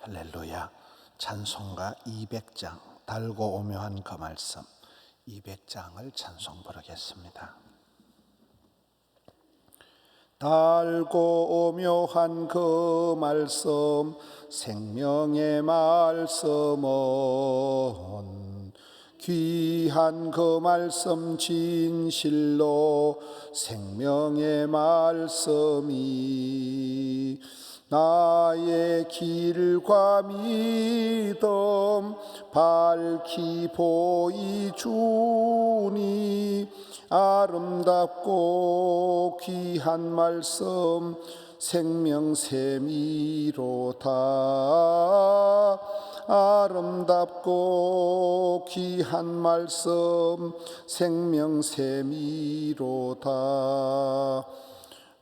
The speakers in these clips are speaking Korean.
할렐루야. 찬송가 200장 달고 오묘한 그 말씀 200장을 찬송 부르겠습니다. 달고 오묘한 그 말씀 생명의 말씀은 귀한 그 말씀 진실로 생명의 말씀이 나의 길과 믿음 밝히 보이주니 아름답고 귀한 말씀 생명샘이로다. 아름답고 귀한 말씀 생명샘이로다.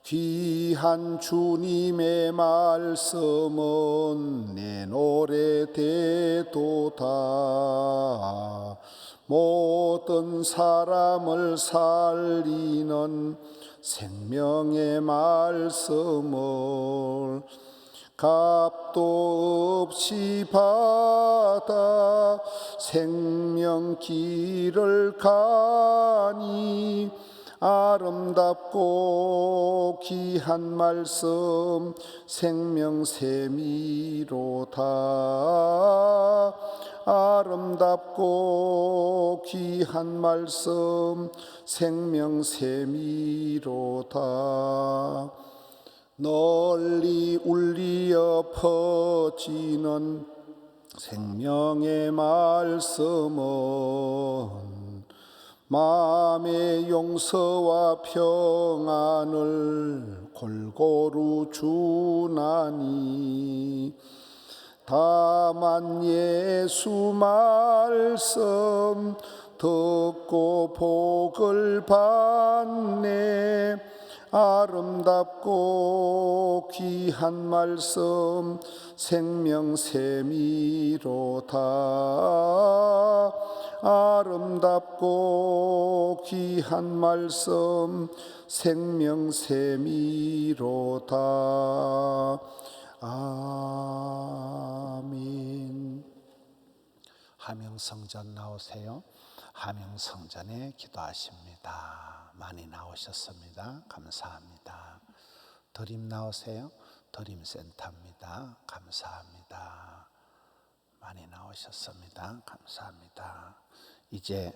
귀한 주님의 말씀은 내 노래 되도다. 모든 사람을 살리는 생명의 말씀을 값도 없이 받아 생명길을 가니 아름답고 귀한 말씀 생명샘이로다. 아름답고 귀한 말씀 생명샘이로다. 널리 울리어 퍼지는 생명의 말씀은 마음의 용서와 평안을 골고루 주나니 다만 예수 말씀 듣고 복을 받네. 아름답고 귀한 말씀 생명샘이로다. 아름답고 귀한 말씀 생명샘이로다. 아멘. 함영성전 나오세요. 함영성전에 기도하십니다. 많이 나오셨습니다. 감사합니다. 드림 나오세요. 드림센터입니다. 감사합니다. 많이 나오셨습니다. 감사합니다. 이제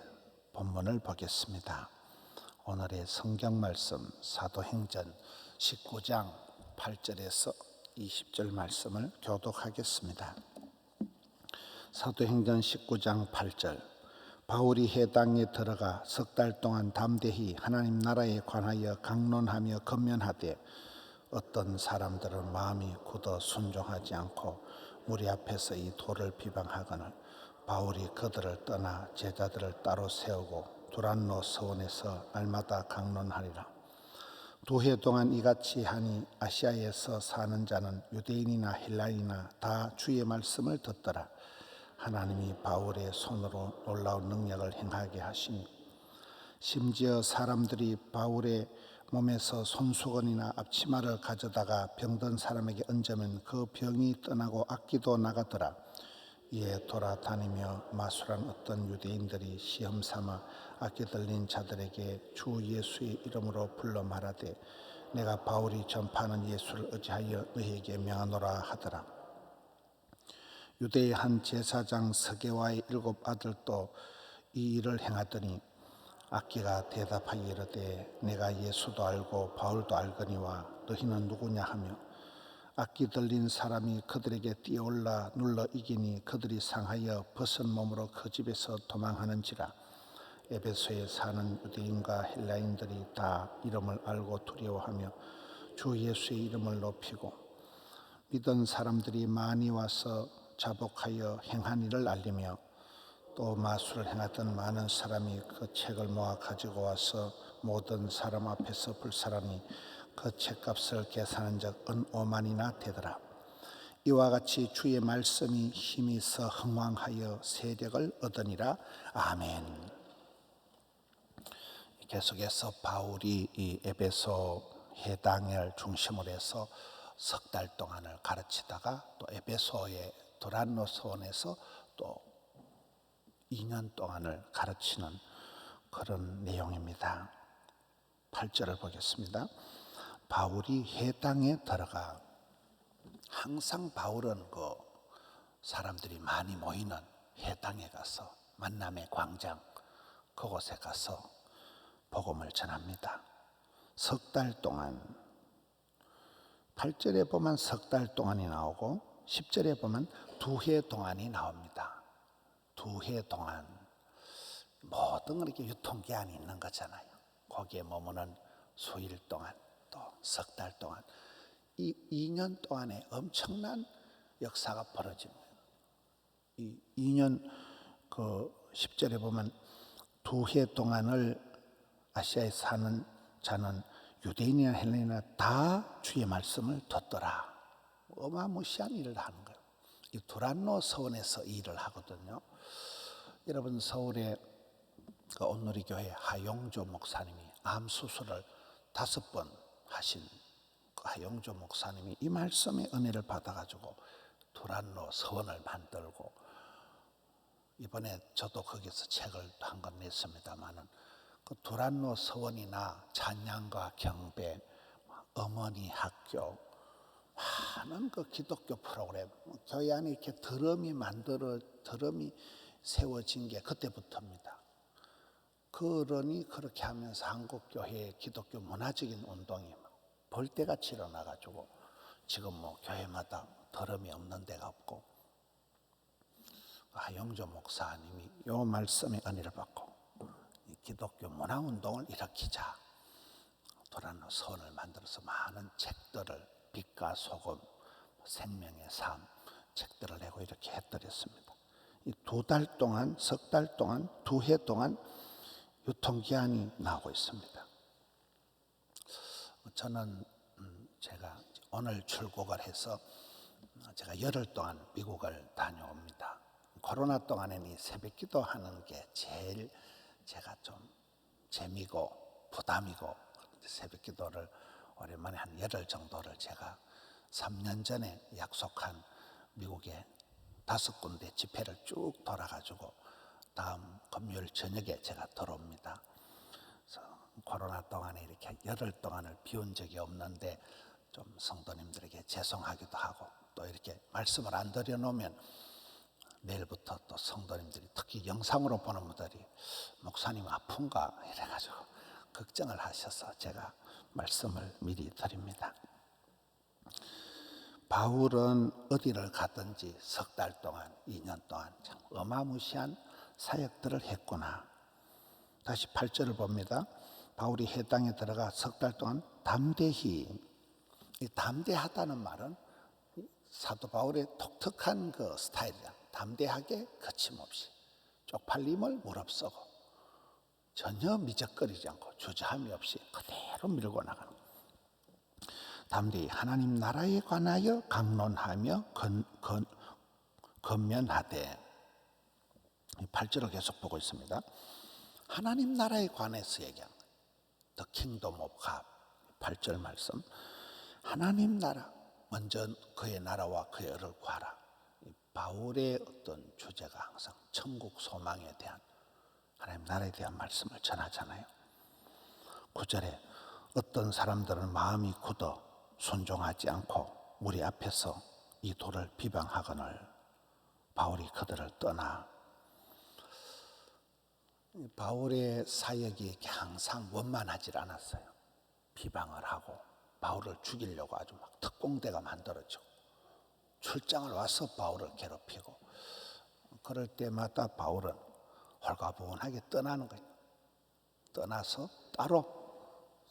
본문을 보겠습니다. 오늘의 성경 말씀 사도행전 19장 8절에서 20절 말씀을 교독하겠습니다. 사도행전 19장 8절. 바울이 해당에 들어가 석 달 동안 담대히 하나님 나라에 관하여 강론하며 권면하되 어떤 사람들은 마음이 굳어 순종하지 않고 무리 앞에서 이 도를 비방하거늘 바울이 그들을 떠나 제자들을 따로 세우고 두란노 서원에서 날마다 강론하리라. 2해 동안 이같이 하니 아시아에서 사는 자는 유대인이나 헬라인이나 다 주의 말씀을 듣더라. 하나님이 바울의 손으로 놀라운 능력을 행하게 하시니 심지어 사람들이 바울의 몸에서 손수건이나 앞치마를 가져다가 병든 사람에게 얹으면 그 병이 떠나고 악기도 나가더라. 이에 돌아다니며 마술한 어떤 유대인들이 시험 삼아 악기 들린 자들에게 주 예수의 이름으로 불러 말하되 내가 바울이 전파하는 예수를 의지하여 너희에게 명하노라 하더라. 유대의 한 제사장 서게와의 7 아들도 이 일을 행하더니 악기가 대답하여 이르되 내가 예수도 알고 바울도 알거니와 너희는 누구냐 하며 악기 들린 사람이 그들에게 뛰어올라 눌러 이기니 그들이 상하여 벗은 몸으로 그 집에서 도망하는지라. 에베소에 사는 유대인과 헬라인들이 다 이름을 알고 두려워하며 주 예수의 이름을 높이고 믿은 사람들이 많이 와서 자복하여 행한 일을 알리며 또 마술을 행하던 많은 사람이 그 책을 모아 가지고 와서 모든 사람 앞에서 불사하니 그 책값을 계산한 적 은 5만이나 되더라. 이와 같이 주의 말씀이 힘이 있어 흥왕하여 세력을 얻으니라. 아멘. 계속해서 바울이 이 에베소 해당을 중심으로 해서 석 달 동안을 가르치다가 또 에베소의 도란노 서원에서 또 2년 동안을 가르치는 그런 내용입니다. 8절을 보겠습니다. 바울이 회당에 들어가, 항상 바울은 그 사람들이 많이 모이는 회당에 가서, 만남의 광장 그곳에 가서 복음을 전합니다. 석 달 동안, 8절에 보면 석 달 동안이 나오고 10절에 보면 2해 동안이 나옵니다. 2해 동안 모든 이렇게 유통기한이 있는 거잖아요. 거기에 머무는 수일 동안, 또 석 달 동안, 이 2년 동안에 엄청난 역사가 벌어집니다. 이 2년 그 10절에 보면 2해 동안을 아시아에 사는 자는 유대인이나 헬레인이나 다 주의 말씀을 듣더라. 어마무시한 일을 하는 거예요. 이 두란노 서원에서 일을 하거든요. 여러분, 서울에 그 온누리 교회 하용조 목사님이 암 수술을 5번 하신 그 하용조 목사님이 이 말씀의 은혜를 받아가지고 두란노 서원을 만들고, 이번에 저도 거기서 책을 한 권 냈습니다만은, 그 두란노 서원이나 찬양과 경배, 어머니 학교, 많은 그 기독교 프로그램, 교회 안에 이렇게 드럼이 세워진 게 그때부터입니다. 그러니 그렇게 하면서 한국 교회의 기독교 문화적인 운동이 벌떼같이 일어나가지고 지금 뭐 교회마다 드럼이 없는 데가 없고, 하용조 목사님이 이 말씀의 은혜를 받고 이 기독교 문화 운동을 일으키자 도란노 서원을 만들어서 많은 책들을, 빛과 소금, 생명의 삶 책들을 내고 이렇게 해드렸습니다. 이 2달 동안, 석 달 동안, 2해 동안 유통기한이 나오고 있습니다. 저는 제가 오늘 출국을 해서 제가 열흘 동안 미국을 다녀옵니다. 코로나 동안에는 이 새벽 기도 하는 게 제일 제가 좀 재미고 부담이고, 새벽 기도를 오랜만에 한 열흘 정도를 제가 3년 전에 약속한 미국에 5군데 집회를 쭉 돌아가지고 다음 금요일 저녁에 제가 들어옵니다. 그래서 코로나 동안에 이렇게 열흘 동안을 비운 적이 없는데 좀 성도님들에게 죄송하기도 하고, 또 이렇게 말씀을 안 드려놓으면 내일부터 또 성도님들이, 특히 영상으로 보는 분들이 목사님 아픈가 이래가지고 걱정을 하셔서 제가 말씀을 미리 드립니다. 바울은 어디를 가든지 석 달 동안, 2년 동안 참 어마무시한 사역들을 했구나. 다시 8절을 봅니다. 바울이 해당에 들어가 석 달 동안 담대히, 이 담대하다는 말은 사도 바울의 독특한 그 스타일이야. 담대하게 거침없이 쪽팔림을 무릅쓰고 전혀 미적거리지 않고 주저함이 없이 그대로 밀고 나가는 거예요. 담대히 하나님 나라에 관하여 강론하며 건면하되, 8절을 계속 보고 있습니다. 하나님 나라에 관해서 얘기하는 거예요. The Kingdom of God, 8절 말씀. 하나님 나라, 먼저 그의 나라와 그의 의를 구하라. 바울의 어떤 주제가 항상 천국 소망에 대한, 하나님 나라에 대한 말씀을 전하잖아요. 9절에 어떤 사람들은 마음이 굳어 순종하지 않고 우리 앞에서 이 도를 비방하거늘 바울이 그들을 떠나. 바울의 사역이 이렇게 항상 원만하지 않았어요. 비방을 하고 바울을 죽이려고 아주 막 특공대가 만들어지고 출장을 와서 바울을 괴롭히고, 그럴 때마다 바울은 홀가분하게 떠나는 거예요. 떠나서 따로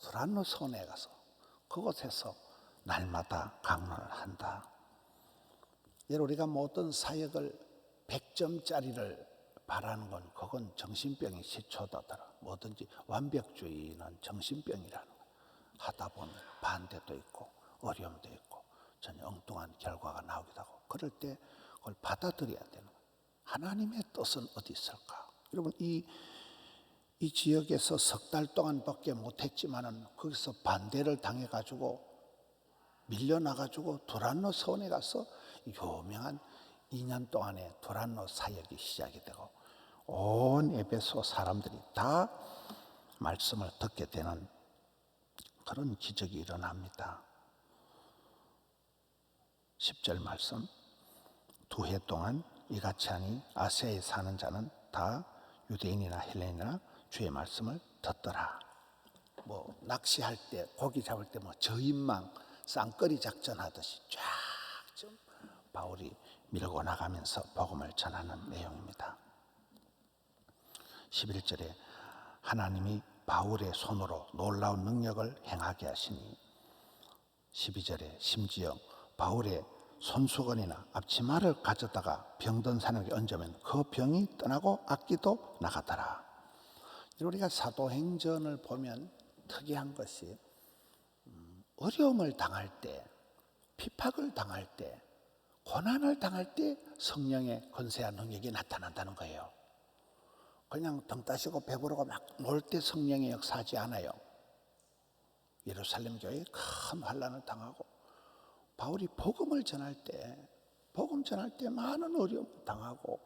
두란노 서원에 가서 그곳에서 날마다 강론을 한다. 여러분, 우리가 모든 사역을 100점짜리를 바라는 건 그건 정신병이 시초다더라. 뭐든지 완벽주의는 정신병이라는 거예요. 하다 보면 반대도 있고 어려움도 있고 전혀 엉뚱한 결과가 나오기도 하고, 그럴 때 그걸 받아들여야 되는 거예요. 하나님의 뜻은 어디 있을까? 여러분, 이 지역에서 석 달 동안밖에 못했지만은 거기서 반대를 당해가지고 밀려나가지고 두란노 서원에 가서 유명한 2년 동안의 두란노 사역이 시작이 되고 온 에베소 사람들이 다 말씀을 듣게 되는 그런 기적이 일어납니다. 10절 말씀, 2해 동안 이같이 하니 아시아에 사는 자는 다 유대인이나 헬레인이나 주의 말씀을 듣더라. 뭐 낚시할 때 고기 잡을 때 뭐 저인망 쌍거리 작전하듯이 쫙 좀 바울이 밀고 나가면서 복음을 전하는 내용입니다. 11절에 하나님이 바울의 손으로 놀라운 능력을 행하게 하시니 12절에 심지어 바울의 손수건이나 앞치마를 가져다가 병든 사람에게 얹으면 그 병이 떠나고 악기도 나가더라. 우리가 사도행전을 보면 특이한 것이 어려움을 당할 때, 핍박을 당할 때, 고난을 당할 때 성령의 권세와 능력이 나타난다는 거예요. 그냥 등 따시고 배부르고 막 놀 때 성령의 역사하지 않아요. 예루살렘 교회에 큰 환난을 당하고 바울이 복음을 전할 때 많은 어려움을 당하고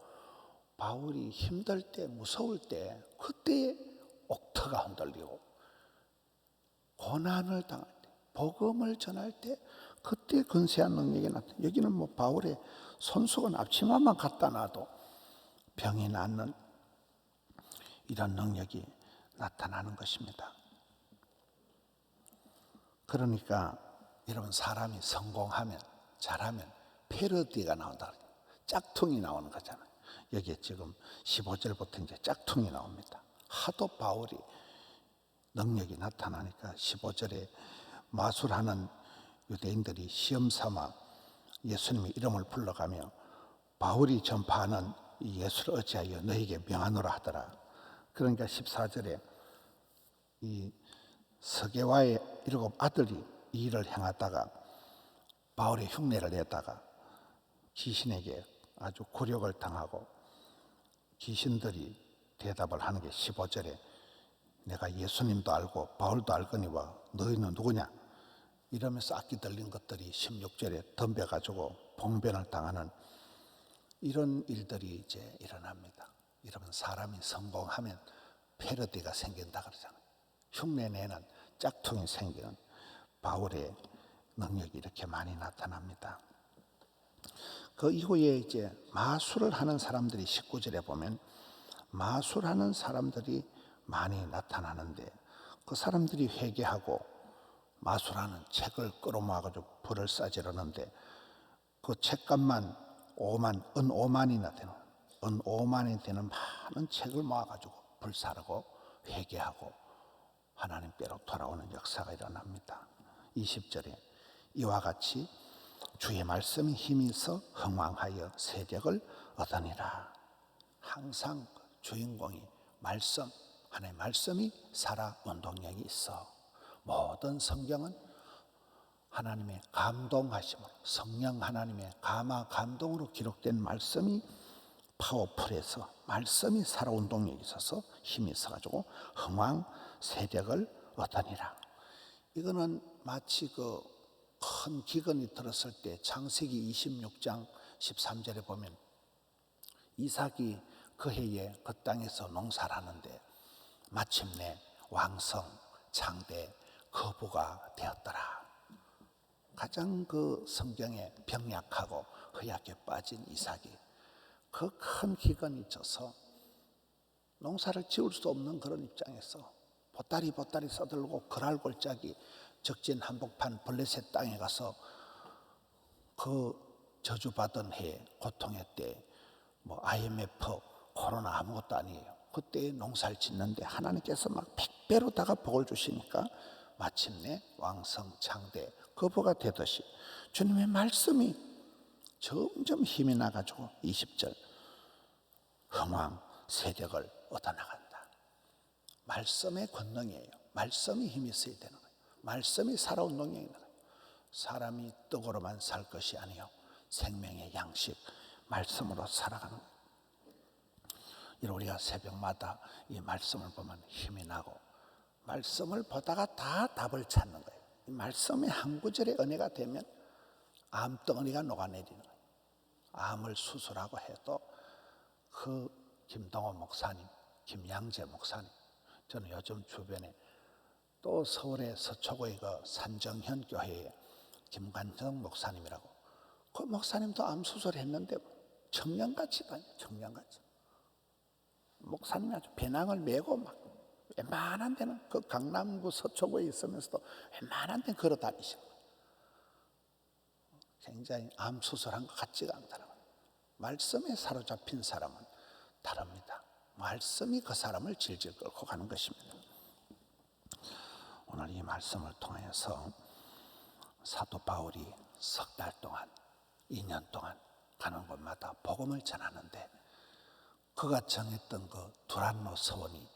바울이 힘들 때 무서울 때 그때 옥터가 흔들리고 고난을 당할 때 복음을 전할 때 그때 근세한 능력이 나타나. 여기는 뭐 바울의 손수건 앞치마만 갖다 놔도 병이 낫는 이런 능력이 나타나는 것입니다. 그러니까 여러분 사람이 성공하면 잘하면 패러디가 나온다. 짝퉁이 나오는 거잖아요. 여기에 지금 15절부터 이제 짝퉁이 나옵니다. 하도 바울이 능력이 나타나니까 15절에 마술하는 유대인들이 시험 삼아 예수님의 이름을 불러가며 바울이 전파하는 이 예수를 어찌하여 너에게 명하노라 하더라. 그러니까 14절에 이 서게와의 7 아들이 이 일을 행하다가 바울의 흉내를 내다가 귀신에게 아주 굴욕을 당하고 귀신들이 대답을 하는 게 15절에 내가 예수님도 알고 바울도 알거니와 너희는 누구냐 이러면서 악기 들린 것들이 16절에 덤벼가지고 봉변을 당하는 이런 일들이 이제 일어납니다. 여러분 사람이 성공하면 패러디가 생긴다 그러잖아요. 흉내내는 짝퉁이 생기는 바울의 능력이 이렇게 많이 나타납니다. 그 이후에 이제 마술을 하는 사람들이 19절에 보면 마술하는 사람들이 많이 나타나는데 그 사람들이 회개하고 마술하는 책을 끌어모아가지고 불을 싸지르는데 그 책값만 은 5만이나 되는 은 5만이 되는 많은 책을 모아가지고 불사르고 회개하고 하나님께로 돌아오는 역사가 일어납니다. 20절에 이와 같이 주의 말씀이 힘이 있어 흥왕하여 세력을 얻으니라. 항상 주인공이 말씀, 하나님의 말씀이 살아 운동력이 있어. 모든 성경은 하나님의 감동하심으로 성령 하나님의 감화 감동으로 기록된 말씀이 파워풀해서 말씀이 살아 운동력이 있어서 힘이 있어가지고 흥왕 세력을 얻으니라. 이거는 마치 그 큰 기근이 들었을 때 창세기 26장 13절에 보면 이삭이 그 해에 그 땅에서 농사를 하는데 마침내 왕성 창대 거부가 되었더라. 가장 그 성경에 병약하고 허약에 빠진 이삭이 그 큰 기근이 져서 농사를 지을 수 없는 그런 입장에서 보따리 써들고 그랄골짜기 적진 한복판 블레셋 땅에 가서 그 저주받은 해 고통의 때 뭐 IMF 코로나 아무것도 아니에요. 그때 농사를 짓는데 하나님께서 막 100배로다가 복을 주시니까 마침내 왕성 창대 거부가 되듯이 주님의 말씀이 점점 힘이 나가지고 20절 흥왕 세력을 얻어나간다. 말씀의 권능이에요. 말씀이 힘이 있어야 되는 거예요. 말씀이 살아온 능력이다. 사람이 떡으로만 살 것이 아니요 생명의 양식 말씀으로 살아가는 거예요. 우리가 새벽마다 이 말씀을 보면 힘이 나고 말씀을 보다가 다 답을 찾는 거예요. 말씀의 한 구절의 은혜가 되면 암덩어리가 녹아내리는 거예요. 암을 수술하고 해도 그 김동호 목사님, 김양재 목사님, 저는 요즘 주변에 또 서울의 서초구의 그 산정현 교회에 김관정 목사님이라고, 그 목사님도 암 수술했는데 청년같이 다녀요. 청년같이. 목사님이 아주 배낭을 메고 막 웬만한 데는, 그 강남구 서초구에 있으면서도 웬만한 데는 걸어 다니시고, 굉장히 암 수술한 것 같지가 않더라고요. 말씀에 사로잡힌 사람은 다릅니다. 말씀이 그 사람을 질질 끌고 가는 것입니다. 오늘 이 말씀을 통해서 사도 바울이 석 달 동안, 2년 동안 가는 곳마다 복음을 전하는데, 그가 정했던 그 두란노 서원이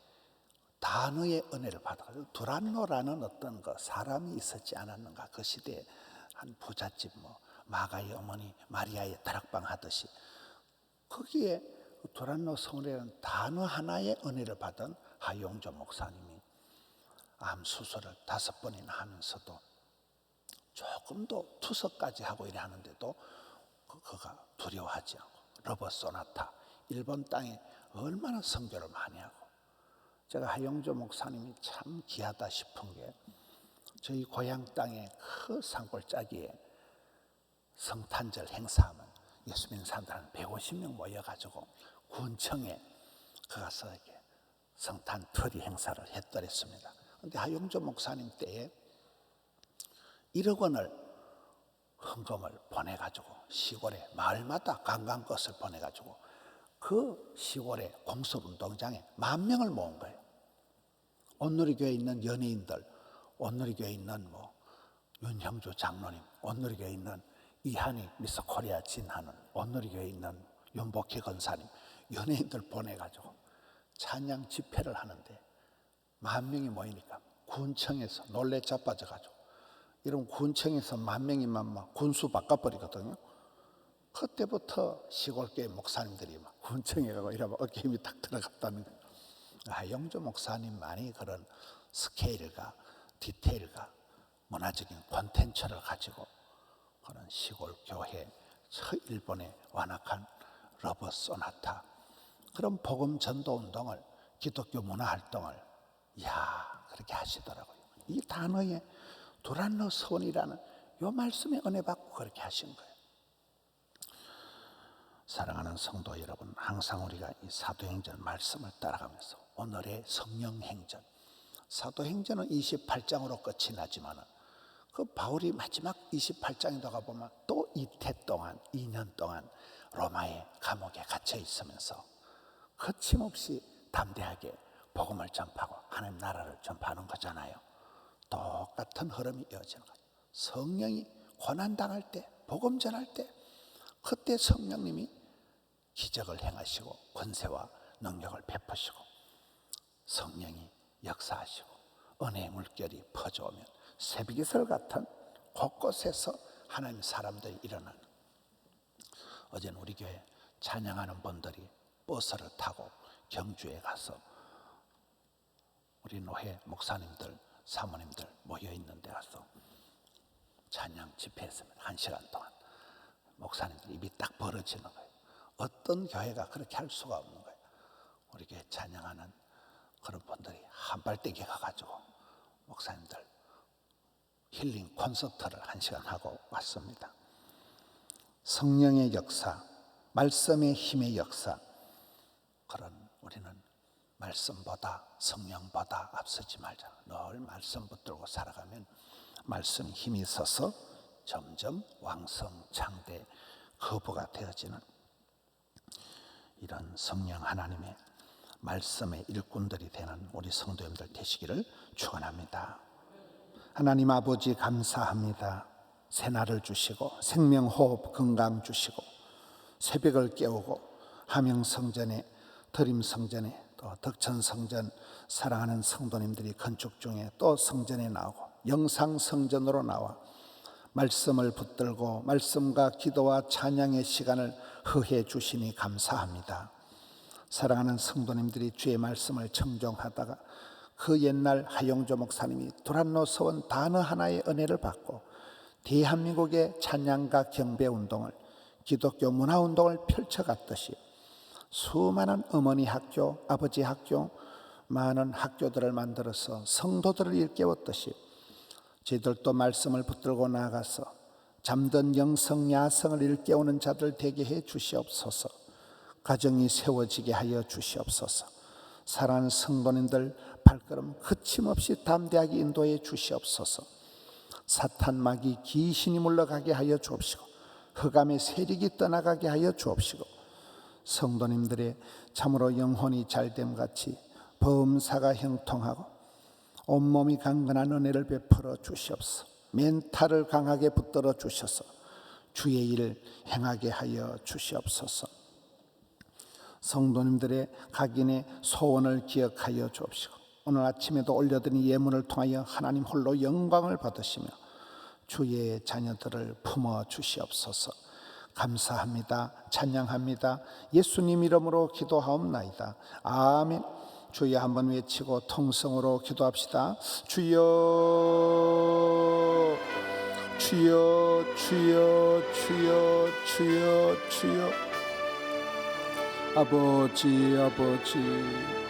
단어의 은혜를 받아가지고, 두란노라는 어떤 그 사람이 있었지 않았는가, 그 시대에 한 부잣집, 마가의 어머니 마리아의 다락방 하듯이, 거기에 두란노 서원이라는 단어 하나의 은혜를 받은 하용조 목사님이 암 수술을 5번이나 하면서도 조금도 투석까지 하고 이래 하는데도 그가 두려워하지 않고, 러버 소나타, 일본 땅에 얼마나 선교를 많이 하고, 제가 하용조 목사님이 참 귀하다 싶은 게, 저희 고향 땅에 그 산골짜기에 성탄절 행사하면 예수 믿는 사람들 한 150명 모여가지고 군청에 가서 이렇게 성탄 트리 행사를 했더랬습니다. 그런데 하용조 목사님 때에 1억 원을 헌금을 보내가지고 시골에 마을마다 관광버스를 보내가지고 그 시골의 공설운동장에 10,000명을 모은 거예요. 온누리교회에 있는 연예인들, 온누리교회에 있는 윤형주 장로님, 온누리교회에 있는 이한희 미스 코리아 진하는, 온누리교회에 있는 윤복희 권사님, 연예인들 보내가지고 찬양 집회를 하는데 10,000명이 모이니까 군청에서 놀래 자빠져가지고, 이런 군청에서 10,000명이면 막 군수 바꿔버리거든요. 그때부터 시골교회 목사님들이 막 군청에 가고 이러면 어깨 힘이 탁 들어갔다는 거예요. 하용조 목사님만이 그런 스케일과 디테일과 문화적인 콘텐츠를 가지고 그런 시골 교회, 일본의 완악한 러버 소나타, 그런 복음 전도 운동을, 기독교 문화 활동을 그렇게 하시더라고요. 이 단어에 두란노 서원이라는 요 말씀에 은혜 받고 그렇게 하신 거예요. 사랑하는 성도 여러분, 항상 우리가 이 사도행전 말씀을 따라가면서 오늘의 성령행전, 사도행전은 28장으로 끝이 나지만 그 바울이 마지막 28장에 가보면 또 이태 동안, 2년 동안 로마의 감옥에 갇혀 있으면서 거침없이 담대하게 복음을 전파하고 하나님 나라를 전파하는 거잖아요. 똑같은 흐름이 이어지는 거예요. 성령이 고난당할 때, 복음 전할 때, 그때 성령님이 기적을 행하시고 권세와 능력을 베푸시고 성령이 역사하시고 은혜의 물결이 퍼져오면 새벽이슬 같은 곳곳에서 하나님 사람들이 일어나는. 어제는 우리 교회 찬양하는 분들이 버스를 타고 경주에 가서 우리 노회 목사님들, 사모님들 모여 있는 데 가서 찬양 집회했으면 1시간 동안 목사님들 입이 딱 벌어지는 거예요. 어떤 교회가 그렇게 할 수가 없는 거예요. 우리 교회 찬양하는 그런 분들이 한발대기 가가지고 목사님들 힐링 콘서트를 1시간 하고 왔습니다. 성령의 역사, 말씀의 힘의 역사, 그런 우리는 말씀보다, 성령보다 앞서지 말자. 늘 말씀 붙들고 살아가면 말씀 힘이 있어서 점점 왕성 창대 거부가 되어지는 이런 성령 하나님의 말씀의 일꾼들이 되는 우리 성도님들 되시기를 축원합니다. 하나님 아버지 감사합니다. 새날을 주시고 생명호흡 건강 주시고 새벽을 깨우고 함영성전에, 드림성전에, 또 덕천성전 사랑하는 성도님들이 건축 중에 또 성전에 나오고 영상성전으로 나와 말씀을 붙들고 말씀과 기도와 찬양의 시간을 허해 주시니 감사합니다. 사랑하는 성도님들이 주의 말씀을 청종하다가 그 옛날 하용조 목사님이 두란노 서원 단어 하나의 은혜를 받고 대한민국의 찬양가 경배운동을, 기독교 문화운동을 펼쳐갔듯이 수많은 어머니 학교, 아버지 학교, 많은 학교들을 만들어서 성도들을 일깨웠듯이 저희들도 말씀을 붙들고 나가서 잠든 영성 야성을 일깨우는 자들 되게 해 주시옵소서. 가정이 세워지게 하여 주시옵소서. 사랑하는 성도님들 발걸음 거침없이 담대하게 인도해 주시옵소서. 사탄 마귀 귀신이 물러가게 하여 주옵시고 흑암의 세력이 떠나가게 하여 주옵시고 성도님들의 참으로 영혼이 잘됨 같이 범사가 형통하고 온몸이 강건한 은혜를 베풀어 주시옵소서. 멘탈을 강하게 붙들어 주셔서 주의 일을 행하게 하여 주시옵소서. 성도님들의 각인의 소원을 기억하여 주옵시고 오늘 아침에도 올려드린 예물을 통하여 하나님 홀로 영광을 받으시며 주의 자녀들을 품어 주시옵소서. 감사합니다. 찬양합니다. 예수님 이름으로 기도하옵나이다. 아멘. 주여 한번 외치고 통성으로 기도합시다. 주여 주여 주여 주여 주여 주여. 아버지 아버지